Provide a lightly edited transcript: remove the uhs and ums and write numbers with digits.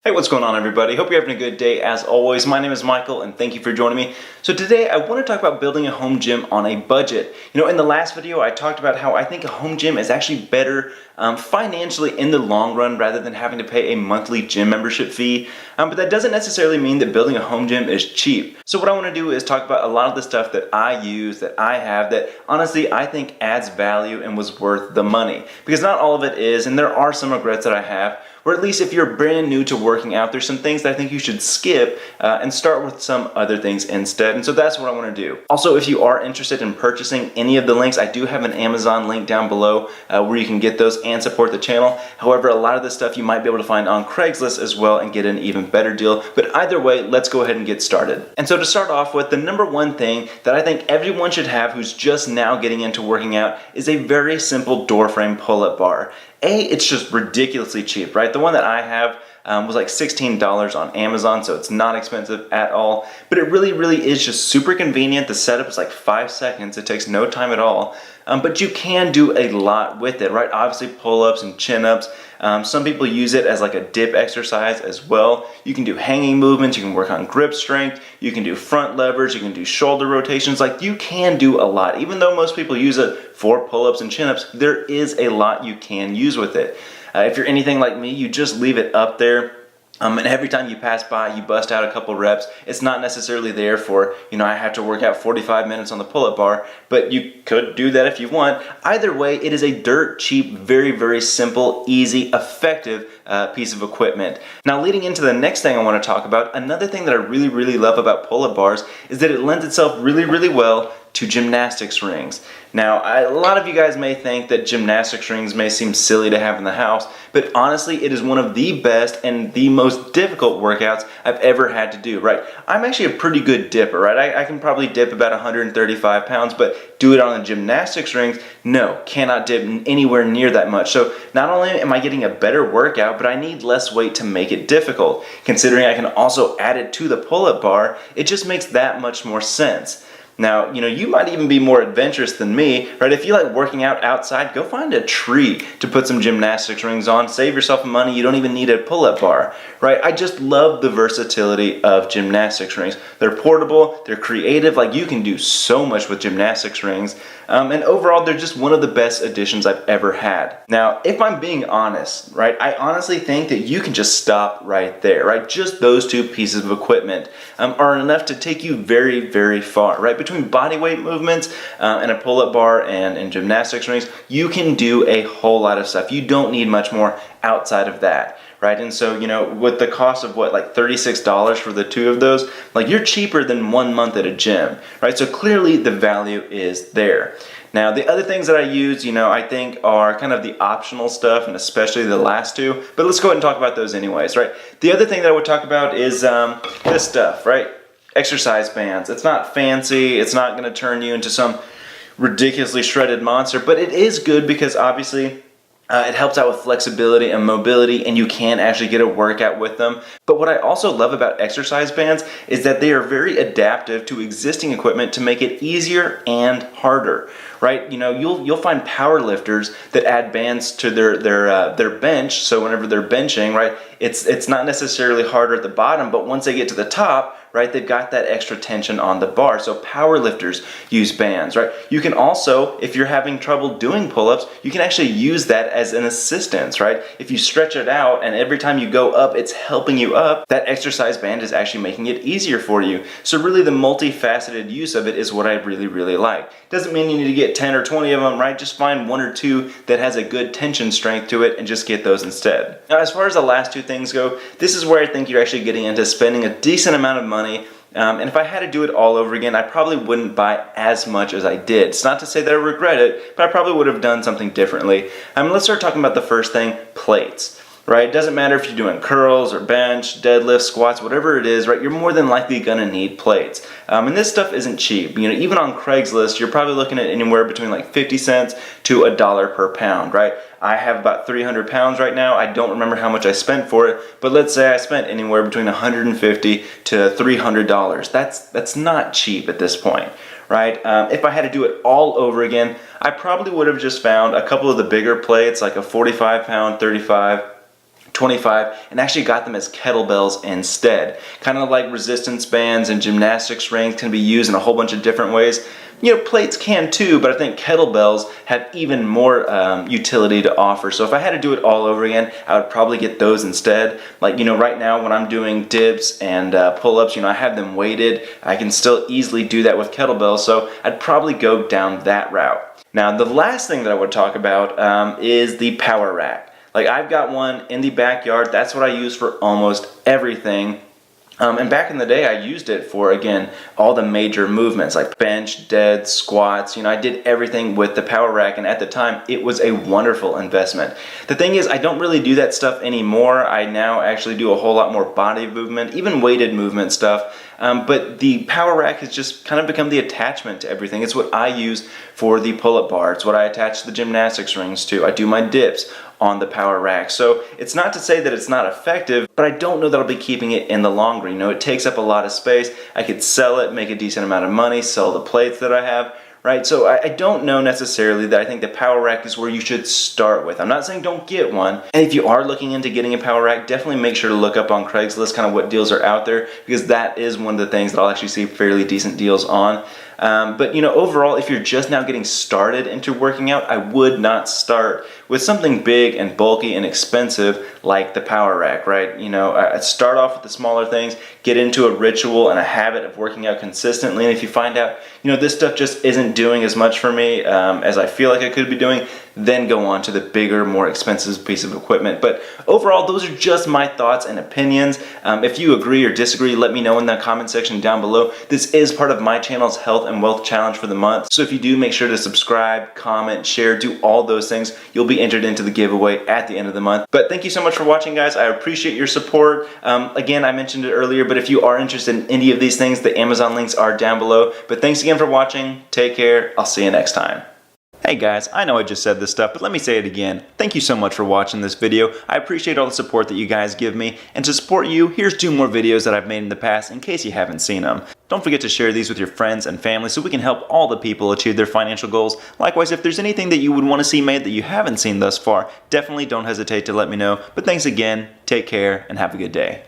Hey, what's going on, everybody? Hope you're having a good day. As always, my name is Michael and thank you for joining me. So today I want to talk about building a home gym on a budget. In the last video I talked about how I think a home gym is actually better financially in the long run rather than having to pay a monthly gym membership fee. But that doesn't necessarily mean that building a home gym is cheap. So what I want to do is talk about a lot of the stuff that I use, that I have, that honestly I think adds value and was worth the money. Because not all of it is, and there are some regrets that I have. Or at least if you're brand new to working out, there's some things that I think you should skip and start with some other things instead. And so that's what I want to do. Also, if you are interested in purchasing any of the links, I do have an Amazon link down below where you can get those and support the channel. However, a lot of this stuff you might be able to find on Craigslist as well and get an even better deal. But either way, let's go ahead and get started. And so to start off with, the number one thing that I think everyone should have who's just now getting into working out is a very simple door frame pull-up bar. It's just ridiculously cheap, right? The one that I have was like $16 on Amazon, so it's not expensive at all. But it really is just super convenient. The setup is like 5 seconds. It takes no time at all. But you can do a lot with it, right? Obviously pull-ups and chin-ups. Some people use it as like a dip exercise as well. You can do hanging movements, you can work on grip strength, you can do front levers, you can do shoulder rotations. Like, you can do a lot. Even though most people use it for pull-ups and chin-ups, there is a lot you can use with it. If you're anything like me, you just leave it up there. And every time you pass by, you bust out a couple reps. It's not necessarily there for, I have to work out 45 minutes on the pull-up bar, but you could do that if you want. Either way, it is a dirt cheap, very simple, easy, effective piece of equipment. Now, leading into the next thing I want to talk about, another thing that I really love about pull-up bars is that it lends itself really well to gymnastics rings. Now, a lot of you guys may think that gymnastics rings may seem silly to have in the house, but honestly, it is one of the best and the most difficult workouts I've ever had to do, right? I'm actually a pretty good dipper, right? I can probably dip about 135 pounds, but do it on the gymnastics rings, no, cannot dip anywhere near that much. So not only am I getting a better workout, but I need less weight to make it difficult. Considering I can also add it to the pull-up bar, it just makes that much more sense. Now, you might even be more adventurous than me, right? If you like working out outside, go find a tree to put some gymnastics rings on. Save yourself money. You don't even need a pull-up bar, right? I just love the versatility of gymnastics rings. They're portable, they're creative, like you can do so much with gymnastics rings. And overall, they're just one of the best additions I've ever had. Now, if I'm being honest, right, I honestly think that you can just stop right there, right? Just those two pieces of equipment are enough to take you very far, right? Between body weight movements and a pull-up bar and gymnastics rings, you can do a whole lot of stuff. You don't need much more outside of that, right? And so, with the cost of what, like $36 for the two of those, like, you're cheaper than 1 month at a gym, right? So clearly the value is there. Now, the other things that I use, I think are kind of the optional stuff, and especially the last two, but let's go ahead and talk about those anyways, right? The other thing that I would talk about is this stuff, right? Exercise bands. It's not fancy, it's not going to turn you into some ridiculously shredded monster, but it is good because obviously it helps out with flexibility and mobility, and you can actually get a workout with them. But what I also love about exercise bands is that they are very adaptive to existing equipment to make it easier and harder, right? You'll find power lifters that add bands to their bench, so whenever they're benching, right, it's not necessarily harder at the bottom, but once they get to the top, right, they've got that extra tension on the bar. So power lifters use bands, right? You can also, if you're having trouble doing pull-ups, you can actually use that as an assistance, right? If you stretch it out and every time you go up, it's helping you up, that exercise band is actually making it easier for you. So really the multifaceted use of it is what I really like. Doesn't mean you need to get 10 or 20 of them, right? Just find 1 or 2 that has a good tension strength to it and just get those instead. Now, as far as the last two things go, this is where I think you're actually getting into spending a decent amount of money. And if I had to do it all over again, I probably wouldn't buy as much as I did. It's not to say that I regret it, but I probably would have done something differently. Let's start talking about the first thing, plates. Right? It doesn't matter if you're doing curls or bench, deadlifts, squats, whatever it is, right? You're more than likely gonna need plates. And this stuff isn't cheap. Even on Craigslist, you're probably looking at anywhere between like 50 cents to $1 per pound, right? I have about 300 pounds right now. I don't remember how much I spent for it, but let's say I spent anywhere between $150 to $300. That's not cheap at this point, right? If I had to do it all over again, I probably would have just found a couple of the bigger plates, like a 45 pound, 35 25 and actually got them as kettlebells instead. Kind of like resistance bands and gymnastics rings can be used in a whole bunch of different ways. You know, plates can too, but I think kettlebells have even more utility to offer. So if I had to do it all over again, I would probably get those instead. Like, you know, right now when I'm doing dips and pull-ups, you know, I have them weighted. I can still easily do that with kettlebells, so I'd probably go down that route. Now, the last thing that I would talk about is the power rack. Like, I've got one in the backyard. That's what I use for almost everything. And back in the day, I used it for, again, all the major movements like bench, dead, squats. You know, I did everything with the power rack, and at the time, it was a wonderful investment. The thing is, I don't really do that stuff anymore. I now actually do a whole lot more body movement, even weighted movement stuff. But the power rack has just kind of become the attachment to everything. It's what I use for the pull-up bar. It's what I attach the gymnastics rings to. I do my dips on the power rack. So it's not to say that it's not effective, but I don't know that I'll be keeping it in the long run. You know, it takes up a lot of space. I could sell it, make a decent amount of money, sell the plates that I have, right? So I don't know necessarily that I think the power rack is where you should start with. I'm not saying don't get one. And if you are looking into getting a power rack, definitely make sure to look up on Craigslist kind of what deals are out there, because that is one of the things that I'll actually see fairly decent deals on. But you know, overall, if you're just now getting started into working out, I would not start with something big and bulky and expensive like the power rack, right? You know, I'd start off with the smaller things, get into a ritual and a habit of working out consistently, and if you find out, you know, this stuff just isn't doing as much for me as I feel like I could be doing, then go on to the bigger, more expensive piece of equipment. But overall, those are just my thoughts and opinions. If you agree or disagree, let me know in the comment section down below. This is part of my channel's health and wealth challenge for the month. So if you do, make sure to subscribe, comment, share, do all those things. You'll be entered into the giveaway at the end of the month. But thank you so much for watching, guys. I appreciate your support. Again, I mentioned it earlier, but if you are interested in any of these things, the Amazon links are down below. But thanks again for watching. Take care. I'll see you next time. Hey guys, I know I just said this stuff, but let me say it again. Thank you so much for watching this video. I appreciate all the support that you guys give me. And to support you, here's 2 more videos that I've made in the past in case you haven't seen them. Don't forget to share these with your friends and family so we can help all the people achieve their financial goals. Likewise, if there's anything that you would want to see made that you haven't seen thus far, definitely don't hesitate to let me know. But thanks again, take care, and have a good day.